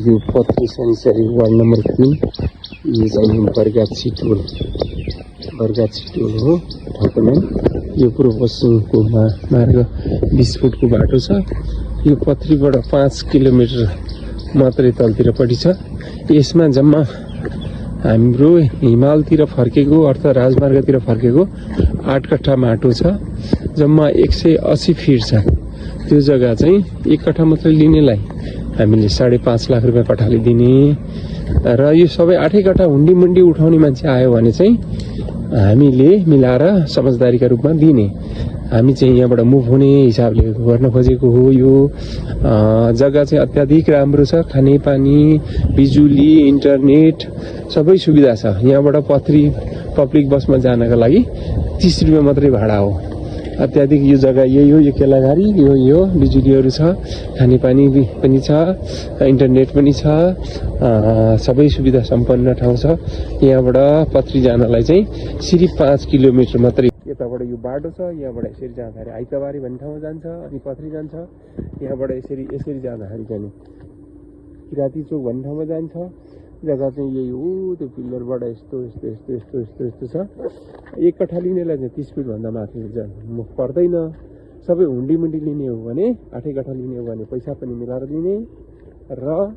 यो पत्री शनिचरी ward number 3 यो चाहिँ बरगाछी टोल हो ठाउँको नाम। यो पूर्व पश्चिमको मार्ग 20 फुटको बाटो छ। यो पत्रीबाट 5 किलोमिटर मात्रै तलतिरपट्टि छ। यसमा जम्मा हाम्रो हिमालतिर फर्केको अर्थात् राजमार्गतिर फर्केको 8 कट्ठा माटो छ। जम्मा 180 फिट छ। त्यो जग्गा चाहिँ 1 कट्ठा मात्रै लिनेलाई हामीले 5.5 लाख रुपियाँ कट्ठाले दिने र यो सबै 8 कट्ठा हुन्डी मुन्डी उठाउने मान्छे आयो भने चाहिँ हामीले मिलाएर समझदारीका रूपमा दिने। हामी चाहिँ यहाँबाट मुभ हुने हिसाबले गर्न खोजेको हो। यो जग्गा चाहिँ अत्याधिक राम्रो छ। खाने पानी, बिजुली, इन्टरनेट सबै सुविधा छ। यहाँबाट पत्री पब्लिक बसमा जानको लागि 30 रुपियाँ मात्रै भाडा हो। अत्याधिक यो जग्गा यही हो। यो केलाघारी यो बिजुलीहरू छ, खानेपानी पनि छ, इन्टरनेट पनि छ, सबै सुविधा सम्पन्न ठाउँ छ। यहाँबाट पत्री जानलाई चाहिँ सिर्फ 5 किलोमिटर मात्रै। यताबाट यो बाटो छ। यहाँबाट यसरी जाँदाखेरि आइतबारी भन्ने ठाउँमा जान्छ अनि पत्री जान्छ। यहाँबाट यसरी जाँदाखेरि चाहिँ किराती चोक भन्ने ठाउँमा जान्छ। जग्गा चाहिँ यही हो। त्यो पिल्लरबाट यस्तो छ। 1 कट्ठा लिनेलाई चाहिँ 30 फिटभन्दा माथि मुख पर्दैन। सबै हुन्डी मुन्डी लिने हो भने 8 कट्ठा लिने हो भने पैसा पनि मिलाएर लिने र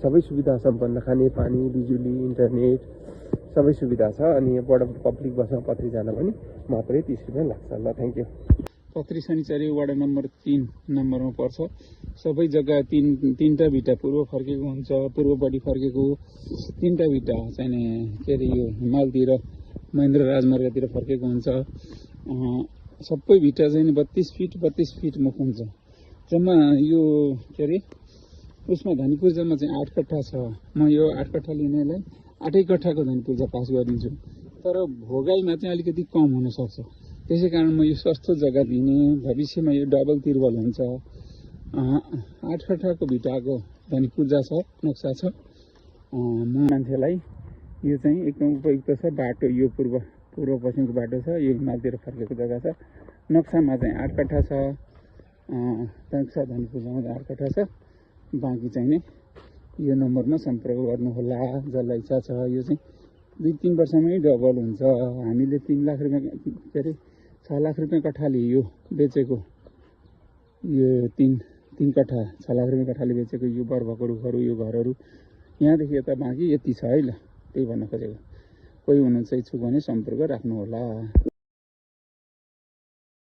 सबै सुविधा सम्पन्न खाने पानी, बिजुली, इन्टरनेट सबै सुविधा छ। अनि यहाँबाट पब्लिक बसमा पत्री जान पनि मात्रै 30 रुपियाँ लाग्छ। ल थ्याङ्क यू। पत्री शनिचरी वार्ड नम्बर 3 नम्बरमा पर्छ। सबै जग्गा तीनटा भिटा पूर्व फर्केको हुन्छ। पूर्वपट्टि फर्केको 3टा भिटा चाहिँ के अरे यो हिमालतिर महेन्द्र राजमार्गतिर फर्केको हुन्छ। सबै भिटा चाहिँ 32 फिट मुख हुन्छ। जम्मा यो के अरे उसमा धनी पूर्जामा चाहिँ 8 कट्ठा छ। म यो 8 कट्ठा लिनेलाई 8 कट्ठाको धनी पूर्जा पास गरिदिन्छु। तर भोगाइमा चाहिँ अलिकति कम हुनसक्छ। त्यसै कारण म यो सस्तो जग्गा दिने। भविष्यमा यो डबल तिर्बल हुन्छ। 8 कट्ठाको भिटाको धनी पूर्जा छ, नक्सा छ। म मान्छेलाई यो चाहिँ एकदम उपयुक्त छ। बाटो यो पूर्व पश्चिमको बाटो छ। यो हिमालतिर फर्केको जग्गा छ। नक्सामा चाहिँ 8 कट्ठा छ। नक्सा धनी पूर्जामा 8 कट्ठा छ। बाँकी चाहिँ नै यो नम्बरमा सम्पर्क गर्नुहोला जसलाई इच्छा छ। यो चाहिँ 2-3 वर्षमै डबल हुन्छ। हामीले 3 लाख रुपियाँ के अरे 6 लाख रुपियाँ कट्ठाले यो बेचेको। यो 3 कट्ठा 6 लाख रुपियाँ कट्ठाले बेचेको यो बर्फको रुखहरू, यो घरहरू यहाँदेखि यता बाँकी यति छ है। ल त्यही भन्न खोजेको। कोही हुनुहुन्छ इच्छुक भने सम्पर्क राख्नुहोला।